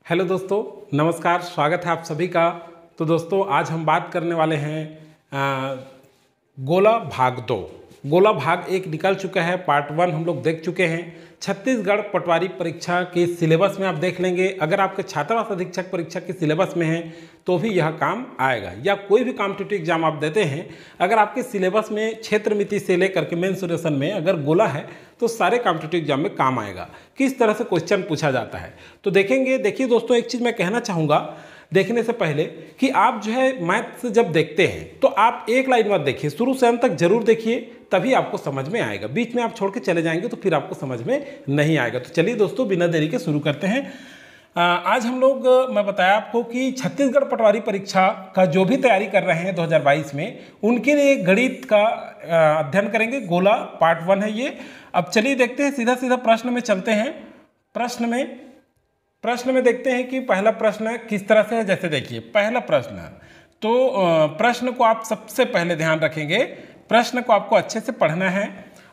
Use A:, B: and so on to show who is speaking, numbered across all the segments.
A: Hello दोस्तों, नमस्कार। स्वागत है आप सभी का। तो दोस्तों आज हम बात करने वाले हैं गोला भाग 2। गोला भाग 1 निकल चुका है, पार्ट 1 हम लोग देख चुके हैं। छत्तीसगढ़ पटवारी परीक्षा के सिलेबस में आप देख लेंगे। अगर आपके छात्रावास अधीक्षक परीक्षा के सिलेबस में है तो भी यह काम आएगा, या कोई भी कॉम्पिटिटिव एग्जाम आप देते हैं, अगर आपके सिलेबस में क्षेत्र मिति से लेकर के मेंसुरेशन में अगर गोला है तो सारे कॉम्पिटिटिव एग्जाम में काम आएगा। किस तरह से क्वेश्चन पूछा जाता है तो देखेंगे। देखिए दोस्तों, एक चीज़ मैं कहना चाहूँगा देखने से पहले कि आप जो है मैथ से जब देखते हैं तो आप एक लाइन मत देखिए, शुरू से अंत तक जरूर देखिए, तभी आपको समझ में आएगा। बीच में आप छोड़ के चले जाएंगे तो फिर आपको समझ में नहीं आएगा। तो चलिए दोस्तों, बिना देरी के शुरू करते हैं। आज हम लोग, मैं बताया आपको कि छत्तीसगढ़ पटवारी परीक्षा का जो भी तैयारी कर रहे हैं 2022 में, उनके लिए गणित का अध्ययन करेंगे। गोला पार्ट 1 है ये। अब चलिए देखते हैं, सीधा सीधा प्रश्न में चलते हैं। प्रश्न में देखते हैं कि पहला प्रश्न किस तरह से है। जैसे देखिए पहला प्रश्न, तो प्रश्न को आप सबसे पहले ध्यान रखेंगे, प्रश्न को आपको अच्छे से पढ़ना है।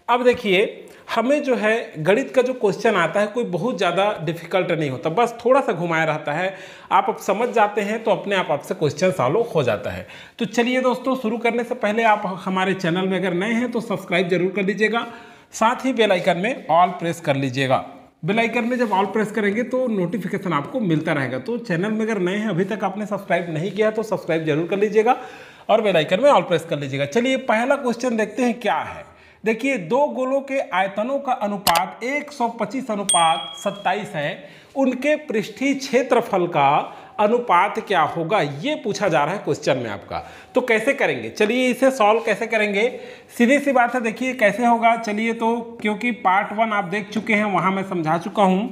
A: अब देखिए, हमें जो है गणित का जो क्वेश्चन आता है कोई बहुत ज़्यादा डिफिकल्ट नहीं होता, बस थोड़ा सा घुमाया रहता है। आप अब समझ जाते हैं तो अपने आप आपसे क्वेश्चन सॉल्व हो जाता है। तो चलिए दोस्तों, शुरू करने से पहले आप हमारे चैनल में अगर नए हैं तो सब्सक्राइब जरूर कर लीजिएगा, साथ ही बेल आइकन में ऑल प्रेस कर लीजिएगा। बेल आइकन में जब ऑल प्रेस करेंगे तो नोटिफिकेशन आपको मिलता रहेगा। तो चैनल में अगर नए हैं, अभी तक आपने सब्सक्राइब नहीं किया तो सब्सक्राइब जरूर कर लीजिएगा और बेल आइकन में ऑल प्रेस कर लीजिएगा। चलिए पहला क्वेश्चन देखते हैं क्या है। देखिए, दो गोलों के आयतनों का अनुपात 125:27 है, उनके पृष्ठीय क्षेत्रफल का अनुपात क्या होगा, ये पूछा जा रहा है क्वेश्चन में आपका। तो कैसे करेंगे, चलिए इसे सॉल्व कैसे करेंगे। सीधी सी बात है, देखिए कैसे होगा। चलिए, तो क्योंकि पार्ट 1 आप देख चुके हैं, वहां मैं समझा चुका हूं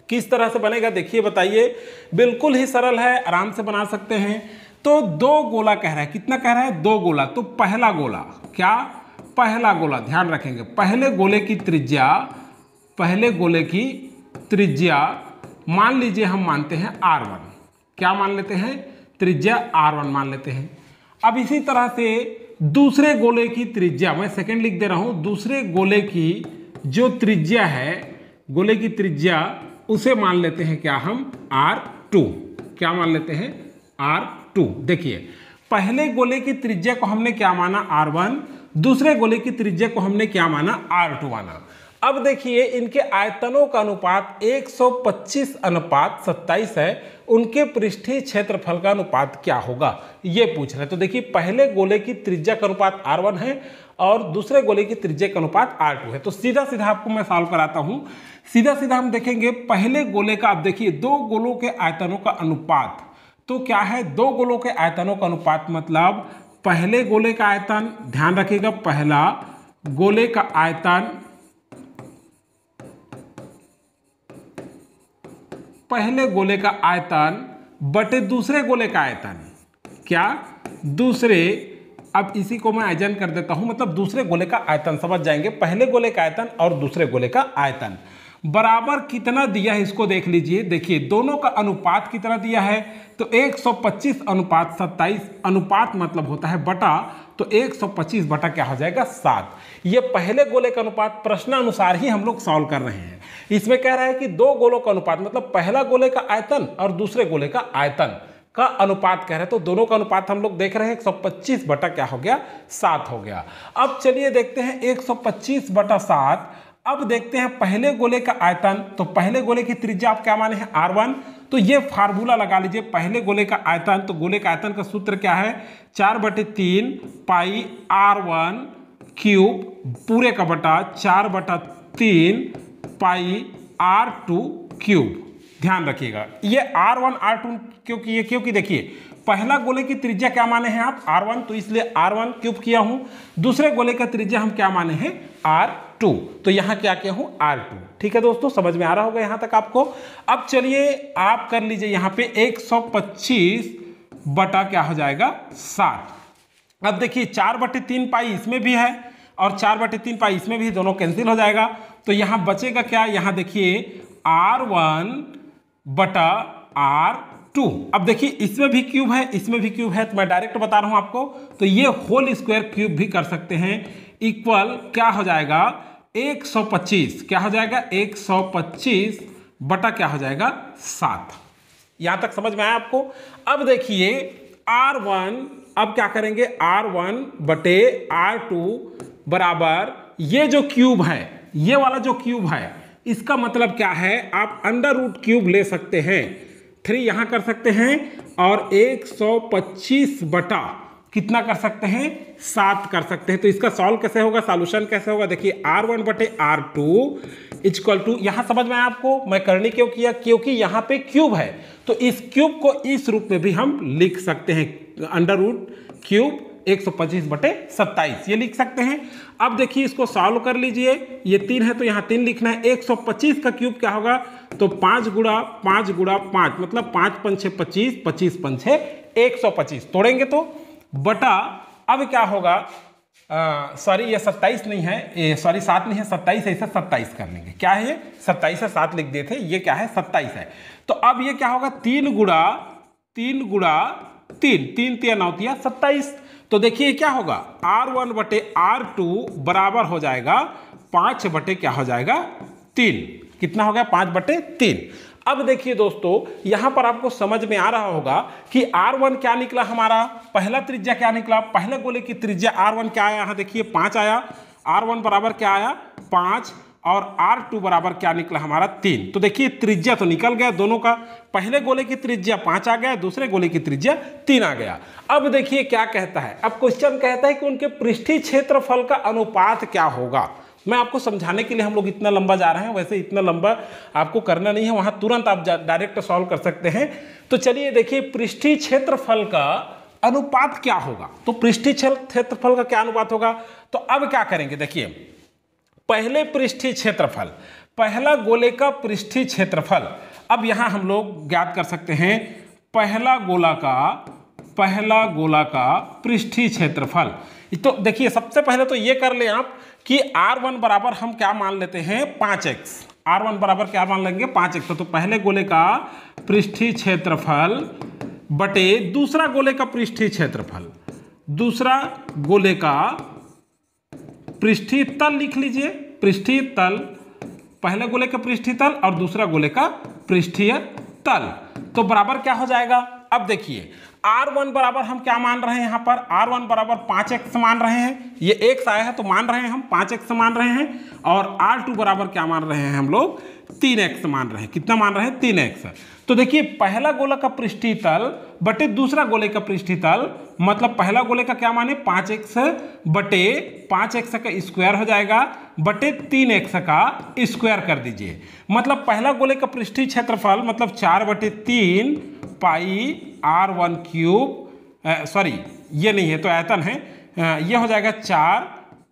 A: किस तरह से बनेगा। देखिए बताइए, बिल्कुल ही सरल है, आराम से बना सकते हैं। तो दो गोला कह रहा है, कितना कह रहा है, दो गोला। तो पहला गोला क्या, पहला गोला ध्यान रखेंगे, पहले गोले की त्रिज्या मान लीजिए हम मानते हैं R1। क्या मान लेते हैं, त्रिज्या R1 मान लेते हैं। अब इसी तरह से दूसरे गोले की त्रिज्या, मैं सेकंड लिख दे रहा हूं, दूसरे गोले की जो त्रिज्या है, गोले की त्रिज्या उसे मान लेते हैं क्या, हम R2। क्या मान लेते हैं, R2। देखिए, पहले गोले की त्रिज्या को हमने क्या माना, R1, दूसरे गोले की त्रिज्या को हमने क्या माना, R2 माना। अब देखिए, इनके आयतनों का अनुपात 125:27 है, उनके पृष्ठीय क्षेत्रफल का अनुपात क्या होगा, ये पूछ रहे हैं। तो देखिए, पहले गोले की त्रिज्या का अनुपात R1 है और दूसरे गोले की त्रिज्या का अनुपात R2 है। तो सीधा सीधा आपको मैं सॉल्व कराता हूं। सीधा सीधा हम देखेंगे पहले गोले का। आप देखिए, दो गोलों के आयतनों का अनुपात तो क्या है, दो गोलों के आयतनों का अनुपात मतलब पहले गोले का आयतन, ध्यान रखिएगा, पहला गोले का आयतन, पहले गोले का आयतन बटे दूसरे गोले का आयतन। क्या, दूसरे, अब इसी को मैं आयजन कर देता हूं, मतलब दूसरे गोले का आयतन, समझ जाएंगे। पहले गोले का आयतन और दूसरे गोले का आयतन बराबर कितना दिया है, इसको देख लीजिए। देखिए, दोनों का अनुपात कितना दिया है, तो 125:27, अनुपात मतलब होता है बटा, तो 125 बटा क्या हो जाएगा, 7। ये पहले गोले का अनुपात प्रश्नानुसार ही हम लोग सॉल्व कर रहे हैं। इसमें कह रहा है कि दो गोलों का अनुपात मतलब पहला गोले का आयतन और दूसरे गोले का आयतन का अनुपात कह रहे हैं। तो दोनों का अनुपात हम लोग देख रहे हैं, 125 बटा क्या हो गया, 7 हो गया। अब चलिए देखते हैं 125/7। अब देखते हैं पहले गोले का आयतन, तो पहले गोले की त्रिज्या आप क्या माने हैं, R1। तो ये फार्मूला लगा लीजिए, पहले गोले का आयतन, तो गोले का आयतन का सूत्र क्या है, 4/3 पाई R1 क्यूब, पूरे का बटा 4/3 पाई R2 क्यूब। ध्यान रखिएगा, ये R1 R2 क्योंकि देखिए, पहला गोले की त्रिज्या क्या माने हैं आप, R1, तो इसलिए R1 क्यूब किया हूं। दूसरे गोले का त्रिज्या हम क्या माने हैं, R2, तो यहां क्या किया हूं, R2। ठीक है दोस्तों, समझ में आ रहा होगा यहां तक आपको। अब चलिए आप कर लीजिए यहां पे 125 बटा क्या हो जाएगा, 7। अब देखिए 4/3 पाई इसमें भी है और 4/3 पाई इसमें भी, दोनों कैंसिल हो जाएगा। तो यहां बचेगा क्या, यहां देखिए R1 बटा R2। अब देखिए, इसमें भी क्यूब है, इसमें भी क्यूब है, तो मैं डायरेक्ट बता रहा हूं आपको। तो ये होल स्क्वायर क्यूब भी कर सकते हैं, इक्वल क्या हो जाएगा, 125। क्या हो जाएगा, 125 बटा क्या हो जाएगा, 7। यहां तक समझ में आया आपको। अब देखिए R1, अब क्या करेंगे, R1 बटे R2 बराबर ये जो क्यूब है, ये वाला जो क्यूब है, इसका मतलब क्या है, आप अंडर रूट क्यूब ले सकते हैं, 3 यहां कर सकते हैं और 125 बटा कितना कर सकते हैं, 7 कर सकते हैं। तो इसका सॉल्व कैसे होगा, सॉल्यूशन कैसे होगा, देखिए R1 बटे R2 इक्वल टू, यहां समझ में आया आपको मैं करने क्यों किया, क्योंकि यहां पे क्यूब है, तो इस क्यूब को इस रूप में भी हम लिख सकते हैं, अंडर रूट क्यूब 125 बटे 27 ये लिख सकते हैं। अब देखिए इसको सॉल्व कर लीजिए, ये 3 है तो यहाँ 3 लिखना है, 125 का क्यूब क्या होगा, तो 5 गुणा 5 गुणा 5 मतलब 5 पंछे 25, 25 पंछे 125, तोड़ेंगे तो बटा, अब क्या होगा, सॉरी ये 27 नहीं है, सॉरी 7 नहीं है, 27 है, इसे 27 कर लेंगे, क्या है ये 27 से 7 लिख दिए थे, ये क्या है 27 है। तो अब ये क्या होगा, 3 गुणा 3 गुणा 3, 3 3 9 3 27। तो देखिए क्या होगा, R1 बटे R2 बराबर हो जाएगा 5 बटे क्या हो जाएगा 3, कितना हो गया 5 बटे 3। अब देखिए दोस्तों यहां पर आपको समझ में आ रहा होगा कि R1 क्या निकला हमारा, पहला त्रिज्या क्या निकला, पहले गोले की त्रिज्या R1 क्या आया, यहां देखिए 5 आया, R1 बराबर क्या आया 5 और R2 बराबर क्या निकला हमारा 3। तो देखिए त्रिज्या तो निकल गया दोनों का, पहले गोले की त्रिज्या 5 आ गया, दूसरे गोले की त्रिज्या 3 आ गया। अब देखिए क्या कहता है, अब क्वेश्चन कहता है कि उनके पृष्ठीय क्षेत्रफल का अनुपात क्या होगा। मैं आपको समझाने के लिए हम लोग इतना लंबा जा रहे हैं, वैसे इतना लंबा आपको करना नहीं है, वहां तुरंत आप डायरेक्ट सॉल्व कर सकते हैं। तो चलिए देखिए पृष्ठीय क्षेत्रफल का अनुपात क्या होगा, तो पृष्ठीय क्षेत्रफल का क्या अनुपात होगा। तो अब क्या करेंगे, देखिए पहले पृष्ठीय क्षेत्रफल, पहला गोले का पृष्ठीय क्षेत्रफल, अब यहां हम लोग ज्ञात कर सकते हैं पहला गोला का पृष्ठीय क्षेत्रफल। तो देखिए सबसे पहले तो ये कर ले आप कि R1 बराबर हम क्या मान लेते हैं 5x, R1 बराबर क्या मान लेंगे 5x। तो पहले गोले का पृष्ठीय क्षेत्रफल बटे दूसरा गोले का पृष्ठीय क्षेत्रफल, दूसरा गोले का पृष्ठीय तल लिख लीजिए, पृष्ठीय तल, पहले गोले का पृष्ठीय तल और दूसरा गोले का पृष्ठीय तल, तो बराबर क्या हो जाएगा। अब देखिए R1 बराबर हम क्या मान रहे हैं, यहाँ पर R1 बराबर 5x मान रहे हैं, ये x आया है तो मान रहे हैं हम 5x मान रहे हैं, और R2 बराबर क्या मान रहे हैं हम लोग 3x मान रहे हैं, कितना मान रहे हैं 3x। तो देखिए पहला गोला का पृष्ठीय तल बटे दूसरा गोले का पृष्ठीय तल, मतलब पहला गोले का क्या माने 5x बटे 5x का स्क्वायर हो जाएगा बटे 3x का स्क्वायर कर दीजिए, मतलब पहला गोले का पृष्ठीय क्षेत्रफल मतलब 4 बटे 3 पाई R1 क्यूब, सॉरी ये नहीं है तो आयतन है, ये हो जाएगा 4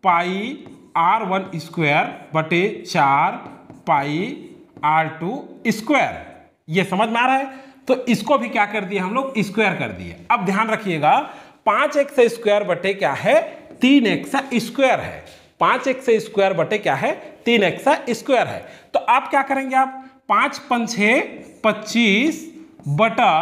A: पाई R1 स्क्वायर बटे 4 पाई R2 स्क्वायर। ये समझ में आ रहा है, तो इसको भी क्या कर दिए हम लोग स्क्वायर कर दिए। अब ध्यान रखिएगा 5x स्क्वायर बटे क्या है 3x स्क्वायर है, 5x स्क्वायर बटे क्या है 3x स्क्वायर है। तो आप क्या करेंगे, आप 5 पंछे 25 बटा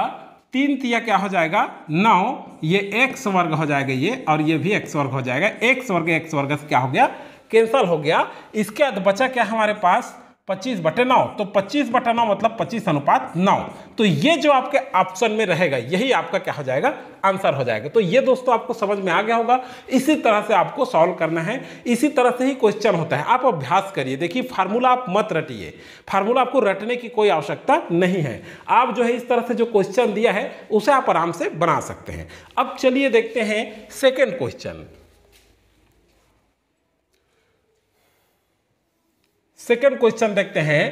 A: 3 तिया क्या हो जाएगा 9, ये x वर्ग हो जाएगा ये, और ये भी x वर्ग हो जाएगा, x वर्ग से क्या हो गया कैंसल हो गया। इसके बाद बचा क्या हमारे पास 25 बटे 9, तो 25 बटा 9 मतलब 25:9। तो ये जो आपके ऑप्शन में रहेगा यही आपका क्या हो जाएगा आंसर हो जाएगा। तो ये दोस्तों आपको समझ में आ गया होगा, इसी तरह से आपको सॉल्व करना है, इसी तरह से ही क्वेश्चन होता है। आप अभ्यास करिए, देखिए फार्मूला आप मत रटिए, फार्मूला आपको रटने की कोई आवश्यकता नहीं है। आप जो है इस तरह से जो क्वेश्चन दिया है उसे आप आराम से बना सकते हैं। अब चलिए देखते हैं सेकेंड क्वेश्चन। सेकेंड क्वेश्चन देखते हैं,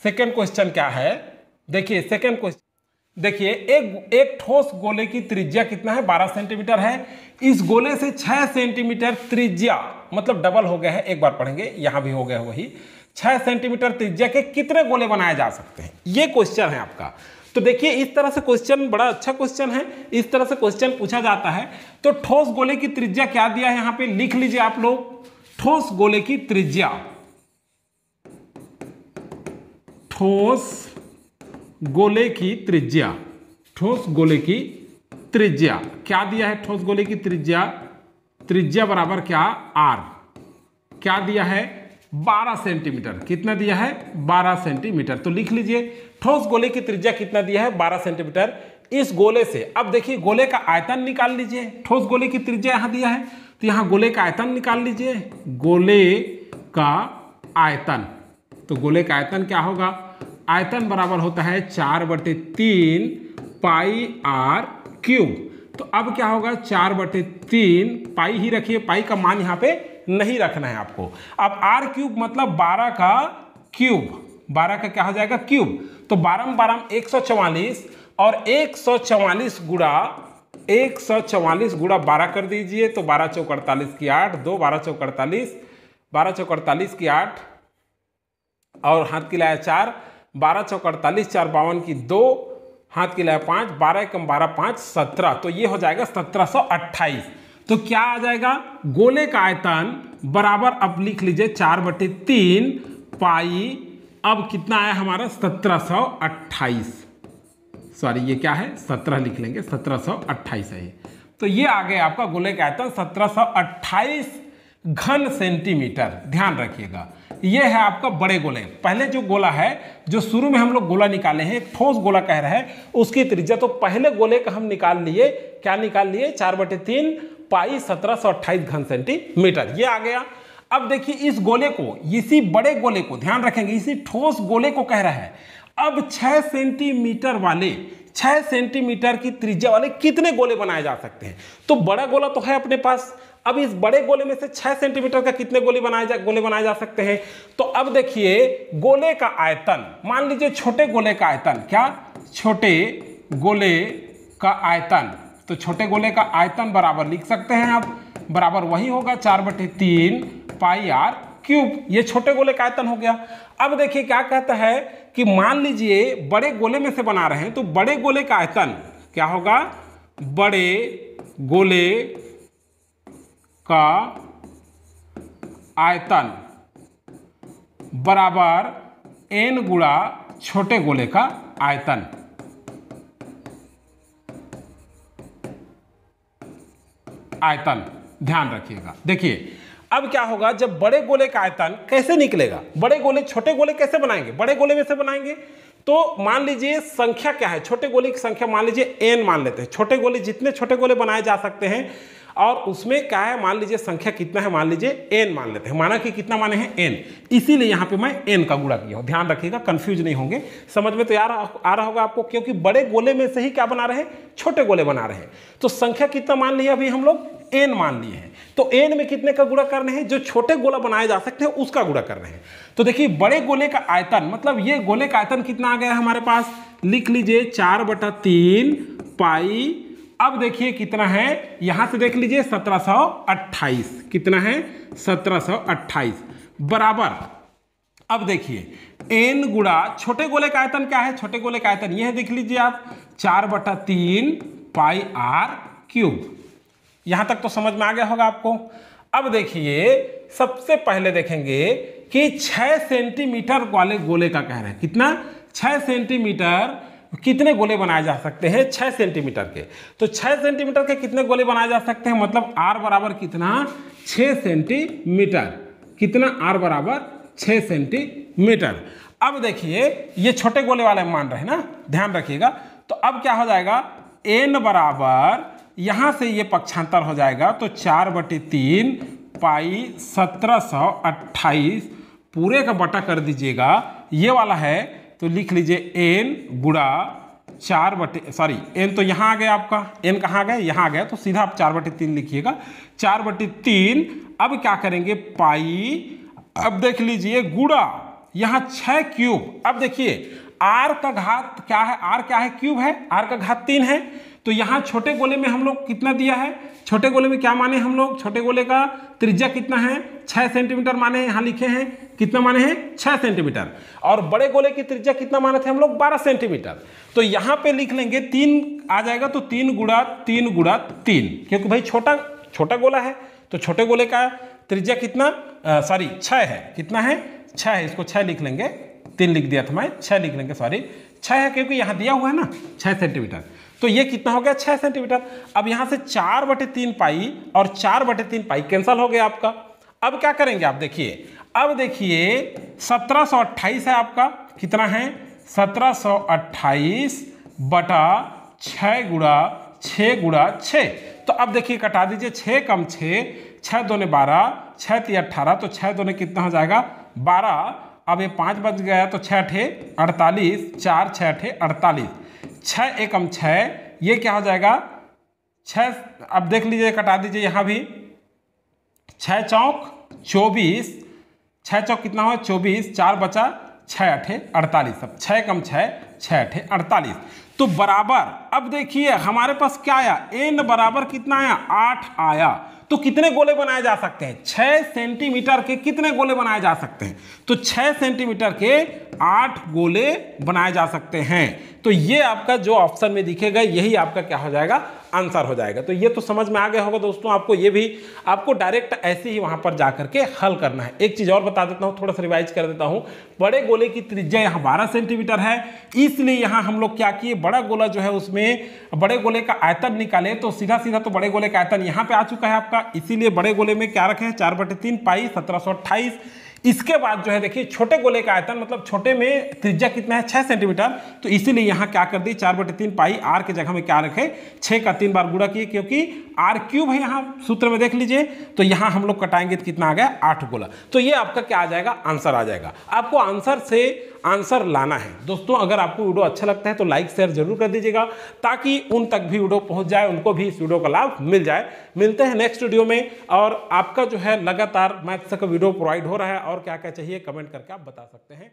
A: सेकेंड क्वेश्चन क्या है, देखिए सेकेंड क्वेश्चन, देखिए एक ठोस गोले की त्रिज्या कितना है 12 सेंटीमीटर है, इस गोले से 6 सेंटीमीटर त्रिज्या, मतलब डबल हो गया है, एक बार पढ़ेंगे यहां भी हो गया वही, 6 सेंटीमीटर त्रिज्या के कितने गोले बनाए जा सकते हैं, ये क्वेश्चन है आपका। तो देखिए इस तरह से क्वेश्चन बड़ा अच्छा क्वेश्चन है, इस तरह से क्वेश्चन पूछा जाता है। तो ठोस गोले की त्रिज्या क्या दिया है यहां पे लिख लीजिए आप लोग, ठोस गोले की त्रिज्या, ठोस गोले की त्रिज्या, ठोस गोले की त्रिज्या क्या दिया है, ठोस गोले की त्रिज्या, त्रिज्या बराबर क्या r, क्या दिया है 12 सेंटीमीटर। कितना दिया है? 12 सेंटीमीटर। तो लिख लीजिए ठोस गोले की त्रिज्या कितना दिया है? 12 सेंटीमीटर। इस गोले से अब देखिए गोले का आयतन निकाल लीजिए। ठोस गोले की त्रिज्या यहां दिया है तो यहां गोले का आयतन निकाल लीजिए। गोले का आयतन, तो गोले का आयतन क्या होगा? आयतन बराबर होता है 4/3 पाई आर क्यूब। तो अब क्या होगा? 4/3 पाई ही रखिए, पाई का मान यहाँ पे नहीं रखना है आपको। अब आर क्यूब मतलब 12 का क्यूब, 12 का क्या हो जाएगा? क्यूब। तो 12 12 144 और 144 गुणा 12 कर दीजिए। तो 12 चौक 48 की 8, 2 12 चौक 48, 12 चौक 48 की 8 और हाथ की लाया 4, 12 चौक 48, 4 52 की 2, हाथ की लाया 5, 12 कम 12 5 17। तो ये हो जाएगा 1728। तो क्या आ जाएगा? गोले का आयतन बराबर, अब लिख लीजिए 4/3 पाई, अब कितना आया हमारा? 1728। सॉरी ये क्या है? 17 लिख लेंगे, 1728 है ये। तो ये आ गया आपका गोले का आयतन 1728 घन सेंटीमीटर। ध्यान रखिएगा ये है आपका बड़े गोले। पहले जो गोला है, जो शुरू में हम लोग गोला निकाले हैं, एक ठोस गोला कह रहे हैं, उसकी त्रिज्या तो पहले गोले का हम निकाल लिए। क्या निकाल लिए? 4/3 पाई 1728 घन सेंटीमीटर। ये आ गया। अब देखिए इस गोले को, इसी बड़े गोले को ध्यान रखेंगे, इसी ठोस गोले को कह रहा है अब 6 सेंटीमीटर वाले, 6 सेंटीमीटर की त्रिज्या वाले कितने गोले बनाए जा सकते हैं? तो बड़ा गोला तो है अपने पास। अब इस बड़े गोले में से 6 सेंटीमीटर का कितने गोले बनाए जा सकते हैं? तो अब देखिए गोले का आयतन, मान लीजिए छोटे गोले का आयतन, क्या? छोटे गोले का आयतन। तो छोटे गोले का आयतन बराबर लिख सकते हैं आप, बराबर वही होगा 4/3 पाई आर क्यूब। ये छोटे गोले का आयतन हो गया। अब देखिए क्या कहता है कि मान लीजिए बड़े गोले में से बना रहे हैं, तो बड़े गोले का आयतन क्या होगा? बड़े गोले का आयतन बराबर n गुणा छोटे गोले का आयतन। आयतन ध्यान रखिएगा। देखिए अब क्या होगा, जब बड़े गोले का आयतन कैसे निकलेगा? बड़े गोले छोटे गोले कैसे बनाएंगे? बड़े गोले में से बनाएंगे तो मान लीजिए संख्या क्या है? छोटे गोले की संख्या मान लीजिए n मान लेते हैं। छोटे गोले, जितने छोटे गोले बनाए जा सकते हैं, और उसमें क्या है, मान लीजिए संख्या कितना है, मान लीजिए n मान लेते हैं। माना कि कितना माने हैं? n। इसीलिए यहाँ पे मैं n का गुणा किया हूँ। ध्यान रखिएगा, कंफ्यूज नहीं होंगे। समझ में तो यार आ रहा होगा आपको, क्योंकि बड़े गोले में से ही क्या बना रहे हैं? छोटे गोले बना रहे हैं। तो संख्या कितना मान लिया अभी हम लोग? n मान लिए हैं। तो n में कितने का गुणा करने हैं? जो छोटे गोला बनाए जा सकते हैं उसका गुणा कर रहे हैं। तो देखिए बड़े गोले का आयतन, मतलब ये गोले का आयतन कितना आ गया हमारे पास? लिख लीजिए 4/3 पाई, अब देखिए कितना है, यहां से देख लीजिए 1728। कितना है? 1728 बराबर, अब देखिए n गुणा छोटे गोले का आयतन क्या है? छोटे गोले का आयतन यह है, देख लीजिए आप, 4/3 पाई आर क्यूब। यहां तक तो समझ में आ गया होगा आपको। अब देखिए सबसे पहले देखेंगे कि 6 सेंटीमीटर वाले गोले का कह रहे हैं। कितना? 6 सेंटीमीटर कितने गोले बनाए जा सकते हैं? 6 सेंटीमीटर के। तो 6 सेंटीमीटर के कितने गोले बनाए जा सकते हैं? मतलब r बराबर कितना? 6 सेंटीमीटर। कितना? r बराबर 6 सेंटीमीटर। अब देखिए ये छोटे गोले वाले मान रहे हैं ना, ध्यान रखिएगा। तो अब क्या हो जाएगा? n बराबर, यहां से ये पक्षांतर हो जाएगा, तो 4/3 पाई 1728 पूरे का बटा कर दीजिएगा, ये वाला है। तो लिख लीजिए n गुणा 4/n तो यहाँ आ गया आपका, n कहाँ आ गया? यहाँ आ गया। तो सीधा आप 4/3 लिखिएगा, 4/3। अब क्या करेंगे? पाई, अब देख लीजिए गुणा यहाँ 6 क्यूब। अब देखिए r का घात क्या है? r क्या है? क्यूब है। r का घात 3 है। तो यहाँ छोटे गोले में हम लोग कितना दिया है? छोटे गोले में क्या माने हम लोग? छोटे गोले का त्रिज्या कितना है? 6 सेंटीमीटर माने हैं, यहाँ लिखे हैं। कितना माने हैं? 6 सेंटीमीटर। और बड़े गोले की त्रिज्या कितना माने थे हम लोग? 12 सेंटीमीटर। तो यहाँ पे लिख लेंगे 3 आ जाएगा, तो 3 गुणा 3 गुणा 3, क्योंकि भाई छोटा गोला है। तो छोटे गोले का त्रिज्या कितना? 6 है। कितना है? 6 है। इसको 6 लिख लेंगे, 3 लिख दिया था मैं, 6 लिख लेंगे, 6 है, क्योंकि यहाँ दिया हुआ है ना 6 सेंटीमीटर। तो ये कितना हो गया? 6 सेंटीमीटर। अब यहाँ से 4/3 पाई और 4/3 पाई कैंसल हो गया आपका। अब क्या करेंगे आप? देखिए अब देखिए 1728 है आपका, कितना है 1728 बटा 6 गुणा 6 गुणा 6। तो अब देखिए कटा दीजिए, 6 कम 6, 6 दूने 12, 6 तिया 18, तो 6 दूने कितना हो जाएगा 12। अब ये 5 बच गया तो 6 अठे 48, 4 6 अठे 48, 6 एकम 6, ये क्या हो जाएगा 6। अब देख लीजिए कटा दीजिए यहाँ भी, 6 चौक 24, 6 चौक कितना हुआ 24, 4 बचा 6 अठे 48, अब 6 कम 6, 6 अठे 48, तो बराबर। अब देखिए हमारे पास क्या आया, n बराबर कितना आया 8 आया। तो कितने गोले बनाए जा सकते हैं, 6 सेंटीमीटर के कितने गोले बनाए जा सकते हैं, तो 6 सेंटीमीटर के 8 गोले बनाए जा सकते हैं। तो ये आपका जो ऑप्शन में दिखेगा यही आपका क्या हो जाएगा, आंसर हो जाएगा। तो ये तो समझ में आ गया होगा दोस्तों आपको, ये भी आपको डायरेक्ट ऐसे ही वहां पर जाकर के हल करना है। एक चीज और बता देता हूं, थोड़ा सा रिवाइज कर देता हूं। बड़े गोले की त्रिज्या यहाँ 12 सेंटीमीटर है, इसलिए यहाँ हम लोग क्या किए, बड़ा गोला जो है उसमें बड़े गोले का आयतन निकाले, तो सीधा सीधा तो बड़े गोले का आयतन यहाँ पे आ चुका है आपका, इसीलिए बड़े गोले में क्या रखे हैं 4/3 पाई 1728। इसके बाद जो है देखिए छोटे गोले का आयतन, मतलब छोटे में त्रिज्या कितना है 6 सेंटीमीटर, तो इसीलिए यहाँ क्या कर दी 4/3 पाई, आर के जगह में क्या रखे 6 का 3 बार गुणा किए, क्योंकि आर क्यूब है यहाँ सूत्र में देख लीजिए। तो यहाँ हम लोग कटाएंगे तो कितना आ गया 8 गोला। तो ये आपका क्या आ जाएगा, आंसर आ जाएगा। आपको आंसर से आंसर लाना है दोस्तों। अगर आपको वीडियो अच्छा लगता है तो लाइक शेयर जरूर कर दीजिएगा, ताकि उन तक भी वीडियो पहुंच जाए, उनको भी इस वीडियो का लाभ मिल जाए। मिलते हैं नेक्स्ट वीडियो में, और आपका जो है लगातार मैथ्स का वीडियो प्रोवाइड हो रहा है, और क्या क्या चाहिए कमेंट करके आप बता सकते हैं।